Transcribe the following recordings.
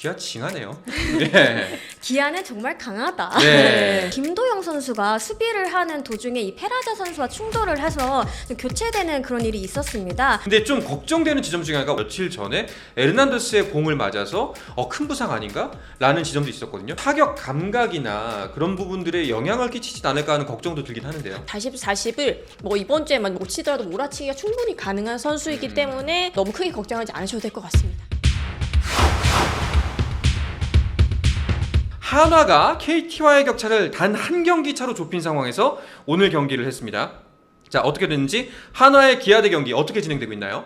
기아 징하네요. 네. 기아는 정말 강하다. 네. 김도영 선수가 수비를 하는 도중에 이 페라자 선수와 충돌을 해서 좀 교체되는 그런 일이 있었습니다. 근데 좀 걱정되는 지점 중에 하나가 며칠 전에 에르난데스의 공을 맞아서 큰 부상 아닌가? 라는 지점도 있었거든요. 타격 감각이나 그런 부분들에 영향을 끼치지 않을까 하는 걱정도 들긴 하는데요. 40을 뭐 이번 주에만 못 치더라도 몰아치기가 충분히 가능한 선수이기 때문에 너무 크게 걱정하지 않으셔도 될 것 같습니다. 한화가 KT와의 격차를 단 한 경기 차로 좁힌 상황에서 오늘 경기를 했습니다. 자, 어떻게 됐는지 한화의 기아 대 경기 어떻게 진행되고 있나요?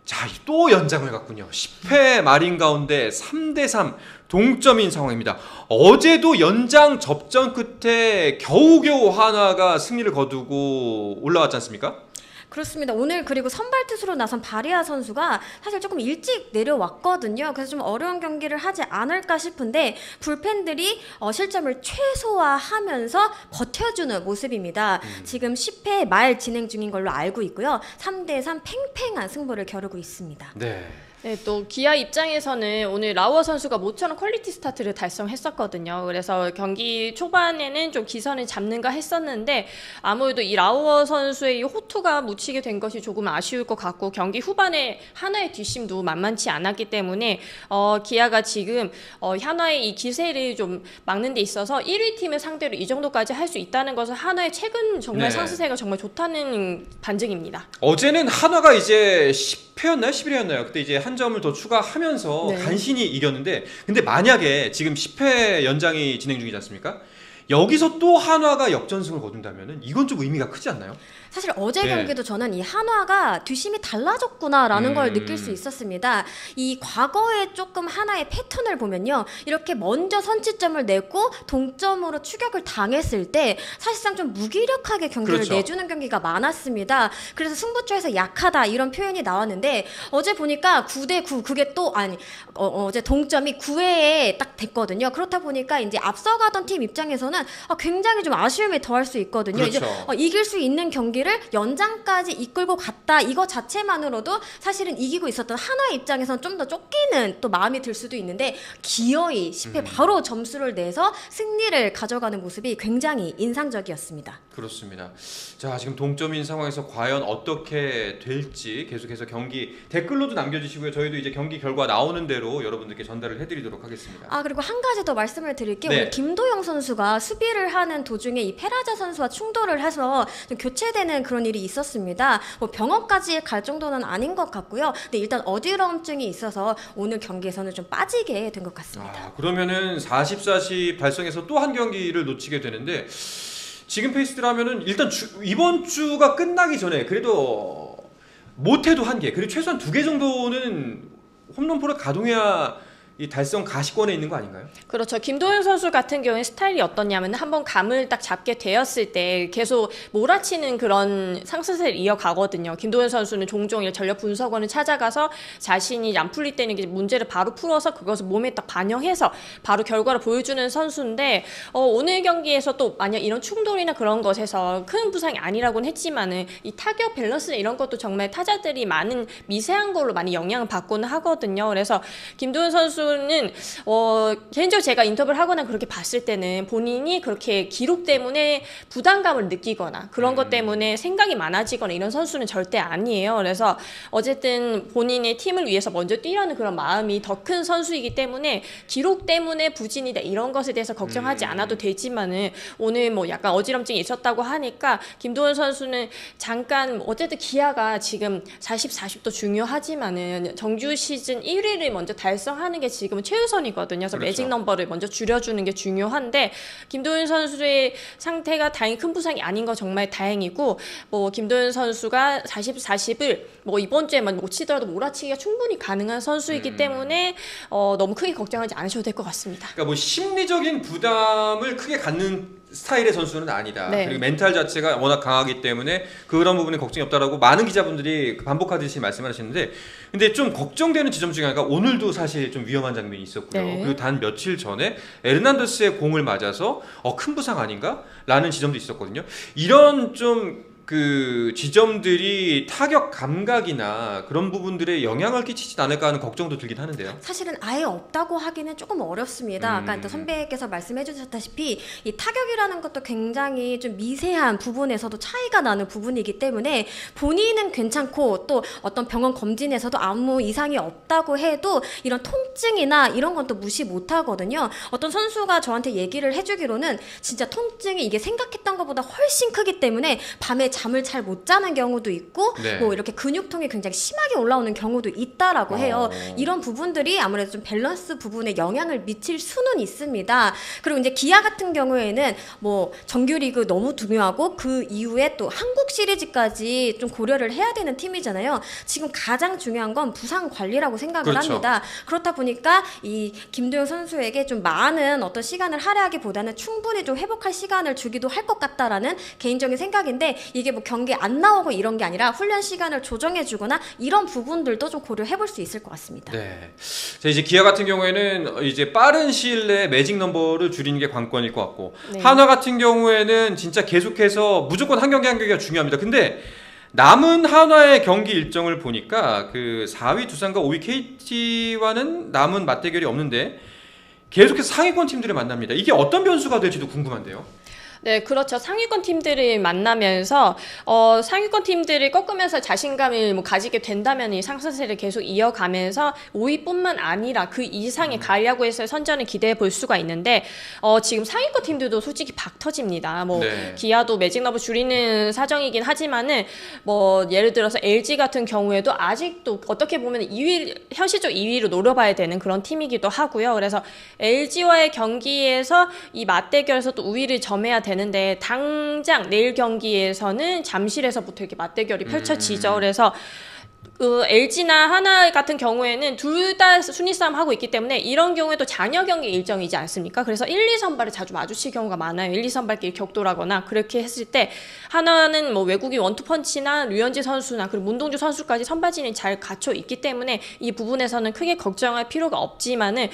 자, 또 연장을 갔군요. 10회 말인 가운데 3대3 동점인 상황입니다. 어제도 연장 접전 끝에 겨우겨우 한화가 승리를 거두고 올라왔지 않습니까? 그렇습니다. 오늘 그리고 선발 투수로 나선 바리아 선수가 사실 조금 일찍 내려왔거든요. 그래서 좀 어려운 경기를 하지 않을까 싶은데 불펜들이 실점을 최소화하면서 버텨주는 모습입니다. 지금 10회 말 진행 중인 걸로 알고 있고요. 3대3 팽팽한 승부를 겨루고 있습니다. 네. 네, 또 기아 입장에서는 오늘 라우어 선수가 모처럼 퀄리티 스타트를 달성했었거든요. 그래서 경기 초반에는 좀 기선을 잡는가 했었는데 아무래도 이 라우어 선수의 이 호투가 묻히게 된 것이 조금 아쉬울 것 같고 경기 후반에 한화의 뒷심도 만만치 않았기 때문에 기아가 지금 한화의 이 기세를 좀 막는 데 있어서 1위 팀을 상대로 이 정도까지 할 수 있다는 것은 한화의 최근 정말 상승세가 정말 좋다는 반증입니다. 어제는 한화가 이제 10회였나요? 11회였나요? 그때 이제 한 점을 더 추가하면서 간신히 이겼는데 근데 만약에 지금 10회 연장이 진행 중이지 않습니까? 여기서 또 한화가 역전승을 거둔다면 이건 좀 의미가 크지 않나요? 사실 어제 경기도 저는 이 한화가 뒷심이 달라졌구나라는 걸 느낄 수 있었습니다. 이 과거에 조금 하나의 패턴을 보면요. 이렇게 먼저 선취점을 내고 동점으로 추격을 당했을 때 사실상 좀 무기력하게 경기를 내주는 경기가 많았습니다. 그래서 승부처에서 약하다 이런 표현이 나왔는데 어제 보니까 9대9 그게 또 어제 동점이 9회에 딱 됐거든요. 그렇다 보니까 이제 앞서가던 팀 입장에서는 굉장히 좀 아쉬움이 더할 수 있거든요. 이제 이길 수 있는 경기를 연장까지 이끌고 갔다 이거 자체만으로도 사실은 이기고 있었던 하나 입장에서는 좀 더 쫓기는 또 마음이 들 수도 있는데 기어이 10회 바로 점수를 내서 승리를 가져가는 모습이 굉장히 인상적이었습니다. 그렇습니다. 자, 지금 동점인 상황에서 과연 어떻게 될지 계속해서 경기 댓글로도 남겨주시고요. 저희도 이제 경기 결과 나오는 대로 여러분들께 전달을 해드리도록 하겠습니다. 그리고 한 가지 더 말씀을 드릴게요. 오늘 김도영 선수가 수비를 하는 도중에 이 페라자 선수와 충돌을 해서 좀 교체되는 그런 일이 있었습니다. 뭐 병원까지 갈 정도는 아닌 것 같고요. 근데 일단 어지러움증이 있어서 오늘 경기에서는 좀 빠지게 된 것 같습니다. 그러면은 40-40 달성해서 또 한 경기를 놓치게 되는데 지금 페이스라면은 일단 이번 주가 끝나기 전에 그래도 못해도 한 개, 그리고 최소한 2개 정도는 홈런포를 가동해야 이 달성 가시권에 있는 거 아닌가요? 그렇죠. 김도현 선수 같은 경우에 스타일이 어떠냐면 한번 감을 딱 잡게 되었을 때 계속 몰아치는 그런 상승세를 이어가거든요. 김도현 선수는 종종 전력 분석원을 찾아가서 자신이 안 풀릴 때는 문제를 바로 풀어서 그것을 몸에 딱 반영해서 바로 결과를 보여주는 선수인데 오늘 경기에서 또 만약 이런 충돌이나 그런 것에서 큰 부상이 아니라고는 했지만은 이 타격 밸런스나 이런 것도 정말 타자들이 많은 미세한 걸로 많이 영향을 받고는 하거든요. 그래서 김도현 선수 는 개인적으로 제가 인터뷰를 하거나 그렇게 봤을 때는 본인이 그렇게 기록 때문에 부담감을 느끼거나 그런 것 때문에 생각이 많아지거나 이런 선수는 절대 아니에요. 그래서 어쨌든 본인의 팀을 위해서 먼저 뛰려는 그런 마음이 더 큰 선수이기 때문에 기록 때문에 부진이다 이런 것에 대해서 걱정하지 않아도 되지만은 오늘 뭐 약간 어지럼증이 있었다고 하니까 김도현 선수는 잠깐 어쨌든 기아가 지금 40-40도 중요하지만은 정규 시즌 1위를 먼저 달성하는 게 지금은 최우선이거든요. 그래서 매직 넘버를 먼저 줄여주는 게 중요한데 김도현 선수의 상태가 다행히 큰 부상이 아닌 거 정말 다행이고 뭐 김도현 선수가 40-40을 뭐 이번 주에만 못 치더라도 몰아치기가 충분히 가능한 선수이기 때문에 너무 크게 걱정하지 않으셔도 될 것 같습니다. 그러니까 뭐 심리적인 부담을 크게 갖는 스타일의 선수는 아니다. 그리고 멘탈 자체가 워낙 강하기 때문에 그런 부분에 걱정이 없다라고 많은 기자분들이 반복하듯이 말씀하시는데 근데 좀 걱정되는 지점 중에 하나가 오늘도 사실 좀 위험한 장면이 있었고요. 그리고 단 며칠 전에 에르난데스의 공을 맞아서 큰 부상 아닌가? 라는 지점도 있었거든요. 이런 좀 그 지점들이 타격 감각이나 그런 부분들에 영향을 끼치지 않을까 하는 걱정도 들긴 하는데요. 사실은 아예 없다고 하기는 조금 어렵습니다. 아까 또 선배께서 말씀해 주셨다시피 이 타격이라는 것도 굉장히 좀 미세한 부분에서도 차이가 나는 부분이기 때문에 본인은 괜찮고 또 어떤 병원 검진에서도 아무 이상이 없다고 해도 이런 통증이나 이런 건 또 무시 못 하거든요. 어떤 선수가 저한테 얘기를 해주기로는 진짜 통증이 이게 생각했던 것보다 훨씬 크기 때문에 밤에 잠을 잘 못 자는 경우도 있고 네. 뭐 이렇게 근육통이 굉장히 심하게 올라오는 경우도 있다라고 해요. 이런 부분들이 아무래도 좀 밸런스 부분에 영향을 미칠 수는 있습니다. 그리고 이제 기아 같은 경우에는 뭐 정규리그 너무 중요하고 그 이후에 또 한국 시리즈까지 좀 고려를 해야 되는 팀이잖아요. 지금 가장 중요한 건 부상 관리라고 생각을 그렇죠. 합니다. 그렇다 보니까 이 김도영 선수에게 좀 많은 어떤 시간을 할애하기보다는 충분히 좀 회복할 시간을 주기도 할 것 같다라는 개인적인 생각인데 이게 뭐 경기 안 나오고 이런 게 아니라 훈련 시간을 조정해주거나 이런 부분들도 좀 고려해볼 수 있을 것 같습니다. 네. 자, 이제 기아 같은 경우에는 이제 빠른 시일 내에 매직 넘버를 줄이는 게 관건일 것 같고 네. 한화 같은 경우에는 진짜 계속해서 무조건 한 경기 한 경기가 중요합니다. 근데 남은 한화의 경기 일정을 보니까 그 4위 두산과 5위 KT와는 남은 맞대결이 없는데 계속해서 상위권 팀들을 만납니다. 이게 어떤 변수가 될지도 궁금한데요. 네, 그렇죠. 상위권 팀들을 만나면서 상위권 팀들을 꺾으면서 자신감을 뭐 가지게 된다면 이 상승세를 계속 이어가면서 5위뿐만 아니라 그 이상의 가야구에서의 선전을 기대해 볼 수가 있는데 지금 상위권 팀들도 솔직히 박 터집니다. 뭐 네. 기아도 매직 너버 줄이는 사정이긴 하지만은 뭐 예를 들어서 LG 같은 경우에도 아직도 어떻게 보면 2위 현실적 2위로 노려봐야 되는 그런 팀이기도 하고요. 그래서 LG와의 경기에서 이 맞대결에서 또 우위를 점해야 되는데 당장 내일 경기에서는 잠실에서부터 이렇게 맞대결이 펼쳐지죠. 그래서 LG나 하나 같은 경우에는 둘 다 순위 싸움 하고 있기 때문에 이런 경우에도 잔여 경기 일정이지 않습니까? 그래서 1, 2 선발을 자주 마주칠 경우가 많아요. 1, 2 선발끼리 격돌하거나 그렇게 했을 때 하나는 뭐 외국인 원투펀치나 류현진 선수나 그리고 문동주 선수까지 선발진이 잘 갖춰 있기 때문에 이 부분에서는 크게 걱정할 필요가 없지만은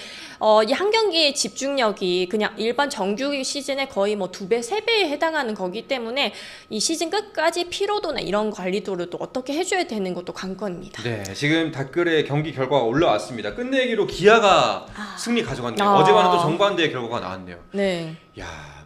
이 한 경기의 집중력이 그냥 일반 정규 시즌에 거의 뭐 2배, 3배에 해당하는 거기 때문에 이 시즌 끝까지 피로도나 이런 관리도를 또 어떻게 해줘야 되는 것도 관건입니다. 네, 지금 댓글에 경기 결과가 올라왔습니다. 끝내기로 기아가 승리 가져갔네요. 어제와는 또 정반대의 결과가 나왔네요. 네. 야,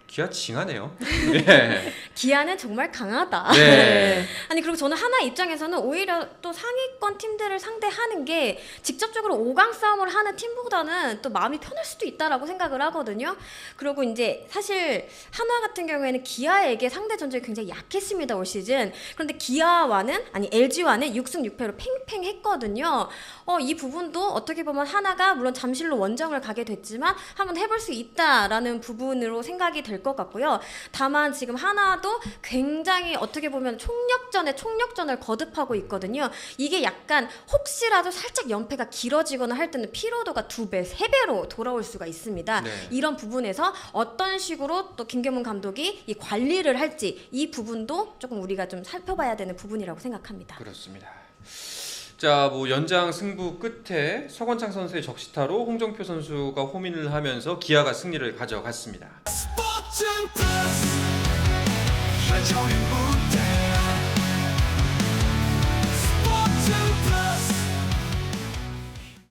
기아 징하네요. 네. 기아는 정말 강하다. 네. 아니 그리고 저는 하나 입장에서는 오히려 또 상위권 팀들을 상대하는 게 직접적으로 5강 싸움을 하는 팀보다는 또 마음이 편할 수도 있다라고 생각을 하거든요. 그리고 이제 사실 한화 같은 경우에는 기아에게 상대 전적이 굉장히 약했습니다, 올 시즌. 그런데 LG와는 6승 6패로 팽팽했거든요. 이 부분도 어떻게 보면 하나가 물론 잠실로 원정을 가게 됐지만 한번 해볼 수 있다라는 부분으로 생각이 될 것 같고요. 다만 지금 하나도 굉장히 어떻게 보면 총력전을 거듭하고 있거든요. 이게 약간 혹시라도 살짝 연패가 길어지거나 할 때는 피로도가 2배, 3배로 돌아올 수가 있습니다. 네. 이런 부분에서 어떤 식으로 또 김경문 감독이 이 관리를 할지 이 부분도 조금 우리가 좀 살펴봐야 되는 부분이라고 생각합니다. 그렇습니다. 자, 뭐 연장 승부 끝에 서건창 선수의 적시타로 홍정표 선수가 호민을 하면서 기아가 승리를 가져갔습니다. 스포츠 플러스 한정의 무대